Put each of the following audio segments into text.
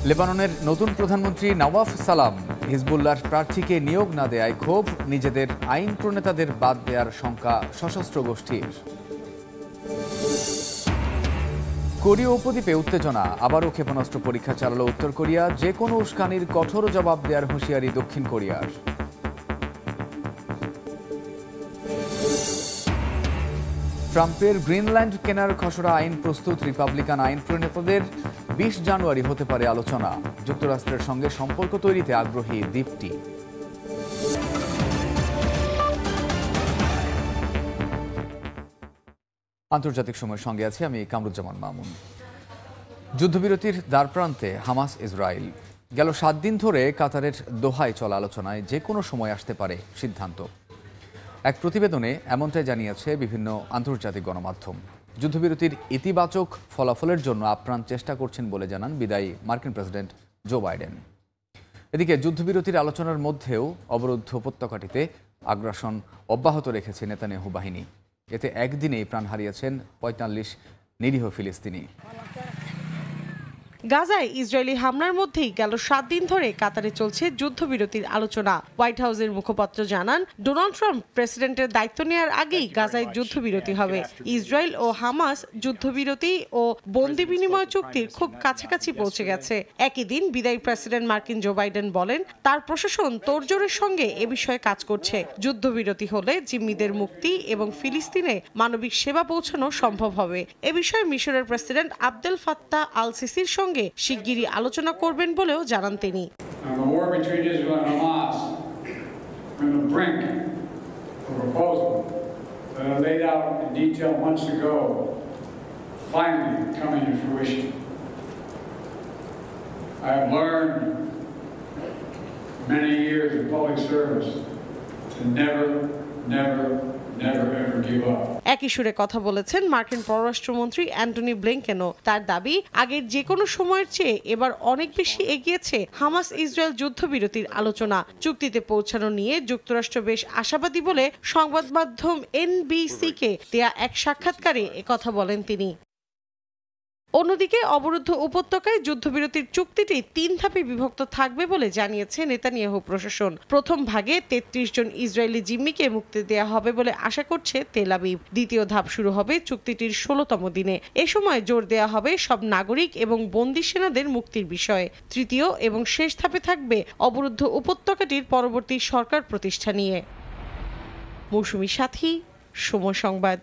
লেবাননের নতুন প্রধানমন্ত্রী নওয়াফ সালাম হিজবুল্লাহর প্রার্থীকে নিয়োগ না দেয়ায় ক্ষোভ, নিজেদের আইন প্রণেতাদের বাদ দেওয়ার শঙ্কা সশস্ত্র গোষ্ঠীর। কোরীয় উপদ্বীপে উত্তেজনা, আবারও ক্ষেপণাস্ত্র পরীক্ষা চালালো উত্তর কোরিয়া, যে কোনো উস্কানির কঠোর জবাব দেওয়ার হুঁশিয়ারি দক্ষিণ কোরিয়ার। ট্রাম্পের গ্রিনল্যান্ড কেনার খসড়া আইন প্রস্তুত, রিপাবলিকান আইন প্রণেতাদের। 20 জানুয়ারি হতে পারে আলোচনা। যুক্তরাষ্ট্রের সঙ্গে সম্পর্ক তৈরিতে আগ্রহী দ্বীপটি। আন্তর্জাতিক সময়ের সঙ্গে আছে আমি কামরুজ্জামান মামুন। যুদ্ধবিরতির দ্বারপ্রান্তে হামাস ইসরায়েল। গেল 7 দিন ধরে কাতারের দোহায় চলা আলোচনায় যে কোনো সময় আসতে পারে সিদ্ধান্ত। এক প্রতিবেদনে এমনটাই জানিয়েছে বিভিন্ন আন্তর্জাতিক গণমাধ্যম। যুদ্ধবিরতির ইতিবাচক ফলাফলের জন্য আপ্রাণ চেষ্টা করছেন বলে জানান বিদায়ী মার্কিন প্রেসিডেন্ট জো বাইডেন। এদিকে যুদ্ধবিরতির আলোচনার মধ্যেও অবরুদ্ধ উপত্যকাটিতে আগ্রাসন অব্যাহত রেখেছে নেতানিয়াহু বাহিনী। এতে একদিনেই প্রাণ হারিয়েছেন 45 নিরীহ ফিলিস্তিনি। গাজায় ইসরায়েলি হামলার মধ্যেই গেল 7 দিন ধরে কাতারে চলছে যুদ্ধবিরতির আলোচনা। হোয়াইট হাউসের মুখপাত্র জানান, ডোনাল্ড ট্রাম্প প্রেসিডেন্টের দায়িত্ব নেওয়ার আগেই গাজায় যুদ্ধবিরতি হবে। ইসরায়েল ও হামাস যুদ্ধবিরতি ও বন্দি বিনিময় চুক্তির খুব কাছাকাছি পৌঁছে গেছে। একই দিন বিদায়ী প্রেসিডেন্ট মার্কিন জো বাইডেন বলেন, তার প্রশাসন তোড়জোড়ের সঙ্গে এ বিষয়ে কাজ করছে। যুদ্ধবিরতি হলে জিম্মিদের মুক্তি এবং ফিলিস্তিনে মানবিক সেবা পৌঁছানো সম্ভব হবে। এ বিষয়ে মিশরের প্রেসিডেন্ট আবদেল ফাত্তাহ আল সিসির সঙ্গে শিগগিরই আলোচনা করবেন বলেও জানান তিনি। I have learned many years of public service to never give up. একই সুরে কথা বলেছেন মার্কিন পররাষ্ট্রমন্ত্রী অ্যান্টনি ব্লিংকেনও। তার দাবি, আগের যে কোনো সময়ের চেয়ে এবার অনেক বেশি এগিয়েছে হামাস ইসরায়েল যুদ্ধবিরতির আলোচনা। চুক্তিতে পৌঁছানো নিয়ে যুক্তরাষ্ট্র বেশ আশাবাদী বলে সংবাদ মাধ্যম NBC-কে দেয়া এক সাক্ষাৎকারে একথা বলেন তিনি। অন্যদিকে অবরুদ্ধ উপত্যকায় যুদ্ধবিরতির চুক্তিটি 3 ধাপে বিভক্ত থাকবে বলে জানিয়েছে নেতানিয়াহু প্রশাসন। প্রথম ভাগে 33 জন ইসরায়েলি জিম্মিকে মুক্তি দেওয়া হবে বলে আশা করছে তেল আবিব। দ্বিতীয় ধাপ শুরু হবে চুক্তিটির 16তম দিনে। এ সময় জোর দেওয়া হবে সব নাগরিক এবং বন্দী সেনাদের মুক্তির বিষয়ে। তৃতীয় এবং শেষ ধাপে থাকবে অবরুদ্ধ উপত্যকাটির পরবর্তী সরকার প্রতিষ্ঠা নিয়ে। মৌসুমী সাথী, সময় সংবাদ।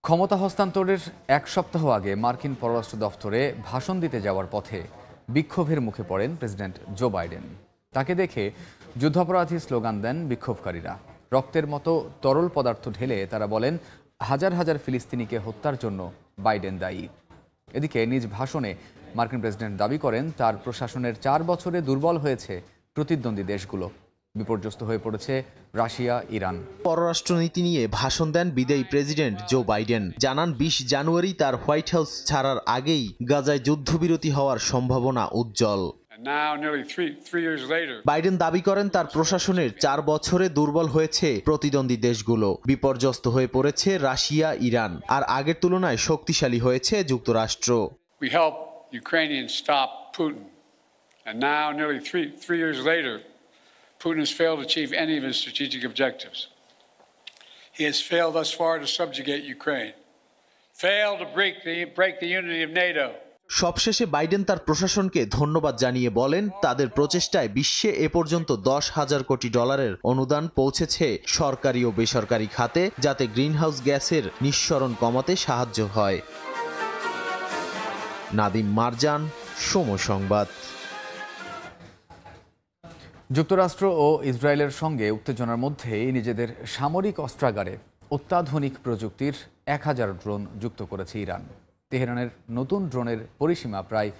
ক্ষমতা হস্তান্তরের 1 সপ্তাহ আগে মার্কিন পররাষ্ট্র দফতরে ভাষণ দিতে যাওয়ার পথে বিক্ষোভের মুখে পড়েন প্রেসিডেন্ট জো বাইডেন। তাকে দেখে যুদ্ধাপরাধী স্লোগান দেন বিক্ষোভকারীরা। রক্তের মতো তরল পদার্থ ঢেলে তারা বলেন, হাজার হাজার ফিলিস্তিনিকে হত্যার জন্য বাইডেন দায়ী। এদিকে নিজ ভাষণে মার্কিন প্রেসিডেন্ট দাবি করেন, তার প্রশাসনের 4 বছরে দুর্বল হয়েছে প্রতিদ্বন্দ্বী দেশগুলো। বিপর্যস্ত হয়ে পড়েছে রাশিয়া, ইরান। পররাষ্ট্রনীতি নিয়ে ভাষণ দেন বিদায়ী প্রেসিডেন্ট জো বাইডেন। জানান, 20 জানুয়ারি তার হোয়াইট হাউস ছাড়ার আগেই গাজায় যুদ্ধবিরতি হওয়ার সম্ভাবনা উজ্জ্বল। বাইডেন দাবি করেন, তার প্রশাসনের 4 বছরে দুর্বল হয়েছে প্রতিদ্বন্দ্বী দেশগুলো। বিপর্যস্ত হয়ে পড়েছে রাশিয়া, ইরান, আর আগের তুলনায় শক্তিশালী হয়েছে যুক্তরাষ্ট্র। We helped Ukrainians stop Putin, and now nearly three years later, Putin has failed to achieve any of his strategic objectives. He has failed thus far to subjugate Ukraine, failed to break the unity of NATO. সবশেষে Biden তার প্রশাসনকে ধন্যবাদ জানিয়ে বলেন, তাদের প্রচেষ্টায় বিশ্বে এ পর্যন্ত $10,000 কোটি অনুদান পৌঁছেছে সরকারি ও বেসরকারি খাতে, যাতে গ্রিনহাউস গ্যাসের নিঃসরণ কমাতে সাহায্য হয়। নাদিম মারজান, সময় সংবাদ। যুক্তরাষ্ট্র ও ইসরায়েলের সঙ্গে উত্তেজনার মধ্যেই নিজেদের সামরিক অস্ত্রাগারে অত্যাধুনিক প্রযুক্তির 1000 ড্রোন যুক্ত করেছে ইরান। তেহরানের নতুন ড্রোনের পরিসীমা প্রায়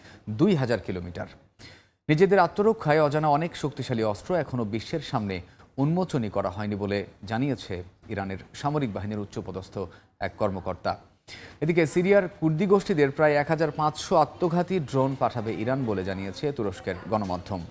2000 কিলোমিটার। নিজেদের আত্মরক্ষায় অজানা অনেক শক্তিশালী অস্ত্র এখনও বিশ্বের সামনে উন্মোচনই করা হয়নি বলে জানিয়েছে ইরানের সামরিক বাহিনীর উচ্চপদস্থ এক কর্মকর্তা। এদিকে সিরিয়ার কুর্দি গোষ্ঠীদের প্রায় 1500 আত্মঘাতী ড্রোন পাঠাবে ইরান বলে জানিয়েছে তুরস্কের গণমাধ্যম।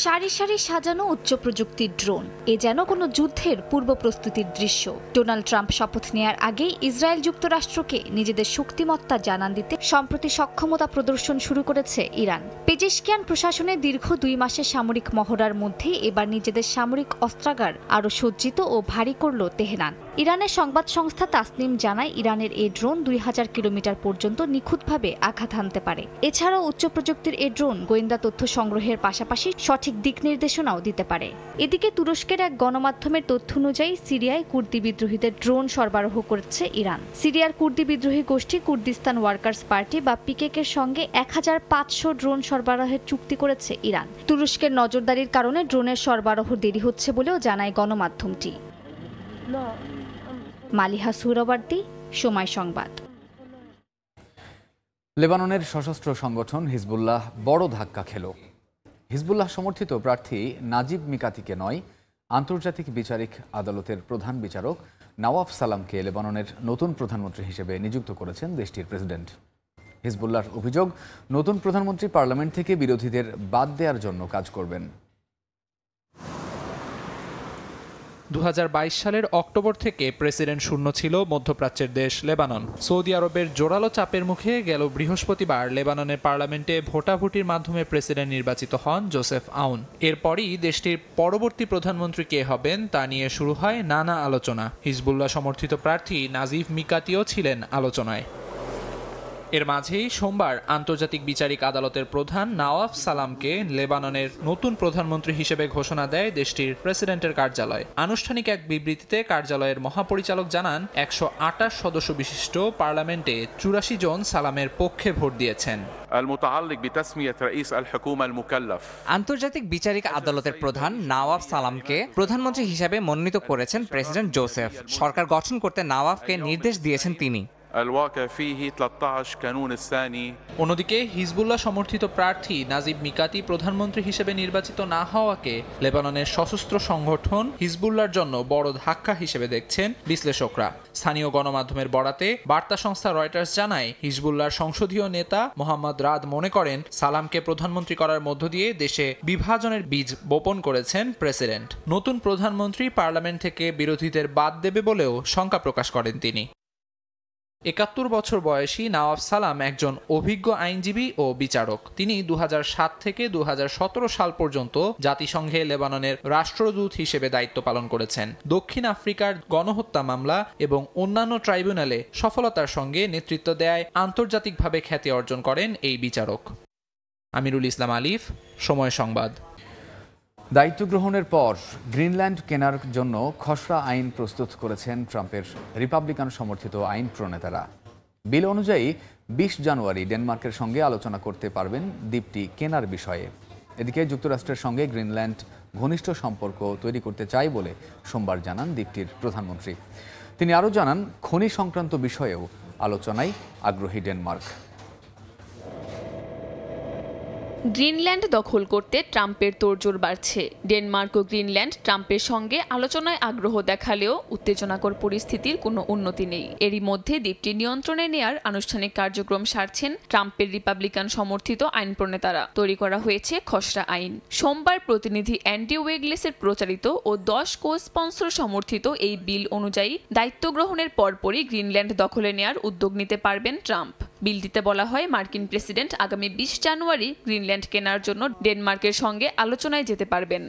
সারি সারি সাজানো উচ্চ প্রযুক্তির ড্রোন, এ যেন কোনো যুদ্ধের পূর্ব প্রস্তুতির দৃশ্য। ডোনাল্ড ট্রাম্প শপথ নেয়ার আগেই ইসরায়েল যুক্তরাষ্ট্রকে নিজেদের শক্তিমত্তা জানান দিতে সম্প্রতি সক্ষমতা প্রদর্শন শুরু করেছে ইরান। পেজেশকিয়ান প্রশাসনের দীর্ঘ 2 মাসের সামরিক মহড়ার মধ্যে এবার নিজেদের সামরিক অস্ত্রাগার আরও সজ্জিত ও ভারী করল তেহরান। ইরানের সংবাদ সংস্থা তাসনিম জানায়, ইরানের এই ড্রোন 2000 কিলোমিটার পর্যন্ত নিখুঁতভাবে আঘাত হানতে পারে। এছাড়াও উচ্চ প্রযুক্তির এই ড্রোন গোয়েন্দা তথ্য সংগ্রহের পাশাপাশি সঠিক দিক নির্দেশনাও দিতে পারে। এদিকে তুরস্কের এক গণমাধ্যমের তথ্য অনুযায়ী সিরিয়ায় কুর্দি বিদ্রোহীদের ড্রোন সরবরাহ করছে ইরান। সিরিয়ার কুর্দি বিদ্রোহী গোষ্ঠী কুর্দিস্তান ওয়ার্কার্স পার্টি বা পিকেকের সঙ্গে 1500 ড্রোন সরবরাহের চুক্তি করেছে ইরান। তুরস্কের নজরদারির কারণে ড্রোনের সরবরাহ দেরি হচ্ছে বলেও জানায় গণমাধ্যমটি। মালিহা সুহরাওয়ার্দী, সময় সংবাদ। লেবাননের সশস্ত্র সংগঠন হিজবুল্লাহ বড় ধাক্কা খেল। হিজবুল্লাহ সমর্থিত প্রার্থী নাজিব মিকাতিকে নয়, আন্তর্জাতিক বিচারিক আদালতের প্রধান বিচারক নওয়াফ সালামকে লেবাননের নতুন প্রধানমন্ত্রী হিসেবে নিযুক্ত করেছেন দেশটির প্রেসিডেন্ট। হিজবুল্লাহর অভিযোগ, নতুন প্রধানমন্ত্রী পার্লামেন্ট থেকে বিরোধীদের বাদ দেওয়ার জন্য কাজ করবেন। 2022 সালের অক্টোবর থেকে প্রেসিডেন্ট শূন্য ছিল মধ্যপ্রাচ্যের দেশ লেবানন। সৌদি আরবের জোরালো চাপের মুখে গেল বৃহস্পতিবার লেবাননের পার্লামেন্টে ভোটাভুটির মাধ্যমে প্রেসিডেন্ট নির্বাচিত হন জোসেফ আউন। এরপরই দেশটির পরবর্তী প্রধানমন্ত্রী কে হবেন তা নিয়ে শুরু হয় নানা আলোচনা। হিজবুল্লাহ সমর্থিত প্রার্থী নাজিব মিকাতিও ছিলেন আলোচনায়। এর মাঝেই সোমবার আন্তর্জাতিক বিচারিক আদালতের প্রধান নওয়াফ সালামকে লেবাননের নতুন প্রধানমন্ত্রী হিসেবে ঘোষণা দেয় দেশটির প্রেসিডেন্টের কার্যালয়। আনুষ্ঠানিক এক বিবৃতিতে কার্যালয়ের মহাপরিচালক জানান, 128 সদস্য বিশিষ্ট পার্লামেন্টে 84 জন সালামের পক্ষে ভোট দিয়েছেন। আন্তর্জাতিক বিচারিক আদালতের প্রধান নওয়াফ সালামকে প্রধানমন্ত্রী হিসেবে মনোনীত করেছেন প্রেসিডেন্ট জোসেফ। সরকার গঠন করতে নওয়াফকে নির্দেশ দিয়েছেন তিনি। অন্যদিকে হিজবুল্লাহ সমর্থিত প্রার্থী নাজিব মিকাতি প্রধানমন্ত্রী হিসেবে নির্বাচিত না হওয়াকে লেবাননের সশস্ত্র সংগঠন হিজবুল্লাহর জন্য বড় ধাক্কা হিসেবে দেখছেন বিশ্লেষকরা। স্থানীয় গণমাধ্যমের বরাতে বার্তা সংস্থা রয়টার্স জানায়, হিজবুল্লাহর সংসদীয় নেতা মোহাম্মদ রাদ মনে করেন, সালামকে প্রধানমন্ত্রী করার মধ্য দিয়ে দেশে বিভাজনের বীজ বপন করেছেন প্রেসিডেন্ট। নতুন প্রধানমন্ত্রী পার্লামেন্ট থেকে বিরোধীদের বাদ দেবে বলেও শঙ্কা প্রকাশ করেন তিনি। 71 বছর বয়সী নওয়াফ সালাম একজন অভিজ্ঞ আইনজীবী ও বিচারক। তিনি 2007 থেকে 2017 সাল পর্যন্ত জাতিসংঘে লেবাননের রাষ্ট্রদূত হিসেবে দায়িত্ব পালন করেছেন। দক্ষিণ আফ্রিকার গণহত্যা মামলা এবং অন্যান্য ট্রাইব্যুনালে সফলতার সঙ্গে নেতৃত্ব দেয় আন্তর্জাতিকভাবে খ্যাতি অর্জন করেন এই বিচারক। আমিরুল ইসলাম আলিফ, সময় সংবাদ। দায়িত্ব গ্রহণের পর গ্রিনল্যান্ড কেনার জন্য খসড়া আইন প্রস্তুত করেছেন ট্রাম্পের রিপাবলিকান সমর্থিত আইন প্রণেতারা। বিল অনুযায়ী 20 জানুয়ারি ডেনমার্কের সঙ্গে আলোচনা করতে পারবেন দ্বীপটি কেনার বিষয়ে। এদিকে যুক্তরাষ্ট্রের সঙ্গে গ্রিনল্যান্ড ঘনিষ্ঠ সম্পর্ক তৈরি করতে চায় বলে সোমবার জানান দ্বীপটির প্রধানমন্ত্রী। তিনি আরও জানান, খনি সংক্রান্ত বিষয়েও আলোচনায় আগ্রহী ডেনমার্ক। গ্রিনল্যান্ড দখল করতে ট্রাম্পের তোড়জোড় বাড়ছে। ডেনমার্ক ও গ্রিনল্যান্ড ট্রাম্পের সঙ্গে আলোচনায় আগ্রহ দেখালেও উত্তেজনাকর পরিস্থিতির কোনো উন্নতি নেই। এরই মধ্যে দ্বীপটি নিয়ন্ত্রণে নেয়ার আনুষ্ঠানিক কার্যক্রম সারছেন ট্রাম্পের রিপাবলিকান সমর্থিত আইন প্রণেতারা। তৈরি করা হয়েছে খসড়া আইন। সোমবার প্রতিনিধি অ্যান্ডি ওয়েগলেসের প্রচারিত ও 10 কো-স্পন্সর সমর্থিত এই বিল অনুযায়ী দায়িত্ব গ্রহণের পরপরই গ্রিনল্যান্ড দখলে নেয়ার উদ্যোগ নিতে পারবেন ট্রাম্প। বিলটিতে বলা হয়, মার্কিন প্রেসিডেন্ট আগামী 20 জানুয়ারি গ্রিনল্যান্ড কেনার জন্য ডেনমার্কের সঙ্গে আলোচনায় যেতে পারবেন।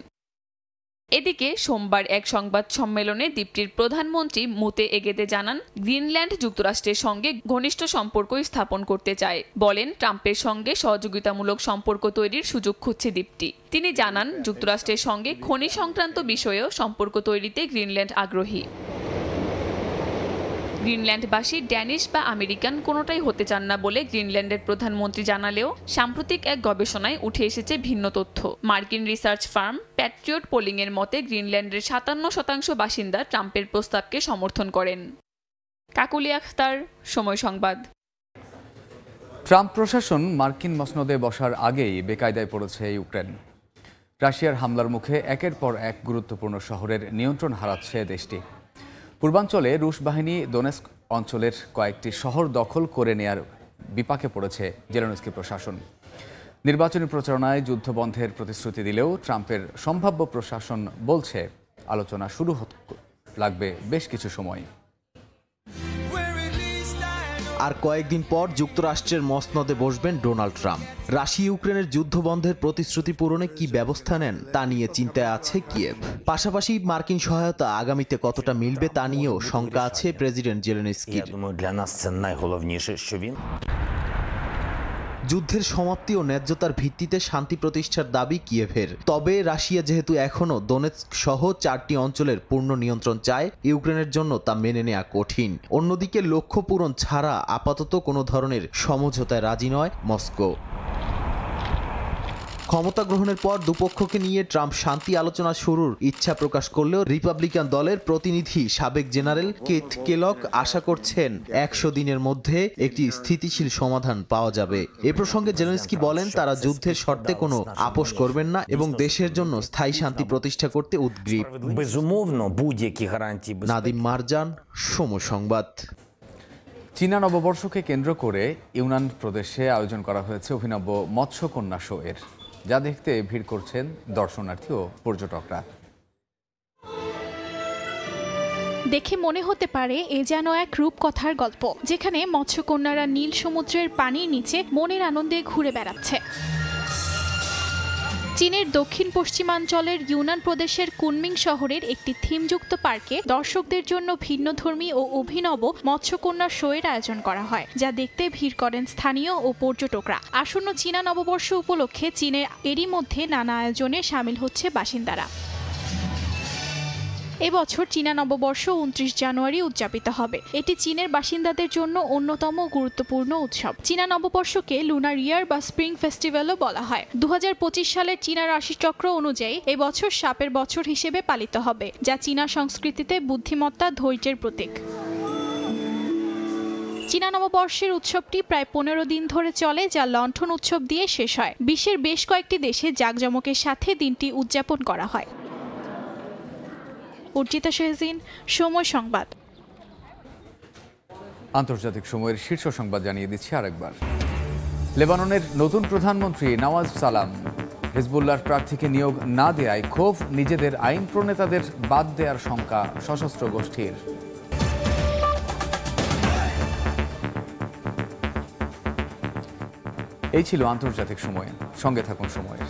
এদিকে সোমবার এক সংবাদ সম্মেলনে দ্বীপটির প্রধানমন্ত্রী মুতে এগেতে জানান, গ্রিনল্যান্ড যুক্তরাষ্ট্রের সঙ্গে ঘনিষ্ঠ সম্পর্ক স্থাপন করতে চায়। বলেন, ট্রাম্পের সঙ্গে সহযোগিতামূলক সম্পর্ক তৈরির সুযোগ খুঁজছে দ্বীপটি। তিনি জানান, যুক্তরাষ্ট্রের সঙ্গে খনি সংক্রান্ত বিষয়েও সম্পর্ক তৈরিতে গ্রিনল্যান্ড আগ্রহী। গ্রিনল্যান্ডবাসী ড্যানিশ বা আমেরিকান কোনোটাই হতে চান না বলে গ্রিনল্যান্ডের প্রধানমন্ত্রী জানালেও সাম্প্রতিক এক গবেষণায় উঠে এসেছে ভিন্ন তথ্য। মার্কিন রিসার্চ ফার্ম প্যাট্রিয়ট পোলিংয়ের মতে গ্রিনল্যান্ডের 57% বাসিন্দা ট্রাম্পের প্রস্তাবকে সমর্থন করেন। কাকুলি আখতার, সময় সংবাদ। ট্রাম্প প্রশাসন মার্কিন মসনদে বসার আগেই বেকায়দায় পড়েছে ইউক্রেন। রাশিয়ার হামলার মুখে একের পর এক গুরুত্বপূর্ণ শহরের নিয়ন্ত্রণ হারাচ্ছে দেশটি। পূর্বাঞ্চলে রুশ বাহিনী দোনেস্ক অঞ্চলের কয়েকটি শহর দখল করে নেয়ার বিপাকে পড়েছে জেলেনস্কি প্রশাসন। নির্বাচনী প্রচারণায় যুদ্ধবন্ধের প্রতিশ্রুতি দিলেও ট্রাম্পের সম্ভাব্য প্রশাসন বলছে আলোচনা শুরু হতে লাগবে বেশ কিছু সময়। আর কয়েকদিন পর যুক্তরাষ্ট্রের মসনদে বসবেন ডোনাল্ড ট্রাম্প। রাশিয়া ইউক্রেনের যুদ্ধবন্ধের প্রতিশ্রুতি পূরণে কি ব্যবস্থা নেন তা নিয়ে চিন্তায় আছে কিয়েভ। পাশাপাশি মার্কিন সহায়তা আগামীতে কতটা মিলবে তা নিয়েও শঙ্কা আছে প্রেসিডেন্ট জেলেনস্কির। যুদ্ধের সমাপ্তি ও ন্যায্যতার ভিত্তিতে শান্তি প্রতিষ্ঠার দাবি কিয়েভের। তবে রাশিয়া যেহেতু এখনও দোনেৎস্ক সহ 4টি অঞ্চলের পূর্ণ নিয়ন্ত্রণ চায়, ইউক্রেনের জন্য তা মেনে নেওয়া কঠিন। অন্যদিকে লক্ষ্য পূরণ ছাড়া আপাতত কোনো ধরনের সমঝোতায় রাজি নয় মস্কো। ক্ষমতা গ্রহণের পর দুপক্ষকে নিয়ে ট্রাম্প শান্তি আলোচনা শুরুর ইচ্ছা প্রকাশ করলেও রিপাবলিকান দলের প্রতিনিধি সাবেক জেনারেল কেথ কেলক আশা করছেন 100 দিনের মধ্যে একটি স্থিতিশীল সমাধান পাওয়া যাবে। এ প্রসঙ্গে জেলেনস্কি বলেন তারা যুদ্ধের শর্তে কোনো আপোষ করবেন না এবং দেশের জন্য স্থায়ী শান্তি প্রতিষ্ঠা করতে উদ্গ্রীব। নাদিম মারজান, সময় সংবাদ। চীনা নববর্ষকে কেন্দ্র করে ইউনান প্রদেশে আয়োজন করা হয়েছে অভিনব মৎস্যকন্যা শো এর, যা দেখতে ভিড় করছেন দর্শনার্থী ও পর্যটকরা। দেখে মনে হতে পারে এ যেন এক রূপকথার গল্প, যেখানে মৎস্যকন্যারা নীল সমুদ্রের পানির নিচে মনের আনন্দে ঘুরে বেড়াচ্ছে। চীনের দক্ষিণ পশ্চিমাঞ্চলের ইউনান প্রদেশের কুনমিং শহরের একটি থিমযুক্ত পার্কে দর্শকদের জন্য ভিন্নধর্মী ও অভিনব মৎস্যকন্যা শো এর আয়োজন করা হয়, যা দেখতে ভিড় করেন স্থানীয় ও পর্যটকরা। আসন্ন চীনা নববর্ষ উপলক্ষে চীনের এরই মধ্যে নানা আয়োজনে সামিল হচ্ছে বাসিন্দারা। এবছর চীনা নববর্ষ 29 জানুয়ারি উদযাপিত হবে। এটি চীনের বাসিন্দাদের জন্য অন্যতম গুরুত্বপূর্ণ উৎসব। চীনা নববর্ষকে লুনার ইয়ার বা স্প্রিং ফেস্টিভ্যালও বলা হয়। 2025 সালের চীনা রাশিচক্র অনুযায়ী এবছর সাপের বছর হিসেবে পালিত হবে, যা চীনা সংস্কৃতিতে বুদ্ধিমত্তা, ধৈর্যের প্রতীক। চীনা নববর্ষের উৎসবটি প্রায় 15 দিন ধরে চলে, যা লণ্ঠন উৎসব দিয়ে শেষ হয়। বিশ্বের বেশ কয়েকটি দেশে জাঁকজমকের সাথে দিনটি উদযাপন করা হয়। অর্জিতা শেহজিন, সময় সংবাদ। আন্তর্জাতিক সময়ের শীর্ষ সংবাদ জানিয়ে দিচ্ছি আরেকবার। লেবাননের নতুন প্রধানমন্ত্রী নওয়াজ সালাম হিজবুল্লাহর প্রার্থীকে নিয়োগ না দেয়ায় ক্ষোভ নিজেদের আইন প্রণেতাদের বাদ দেওয়ার শঙ্কা সশস্ত্র গোষ্ঠীর। এই ছিল আন্তর্জাতিক সময়। সঙ্গে থাকুন সময়ের।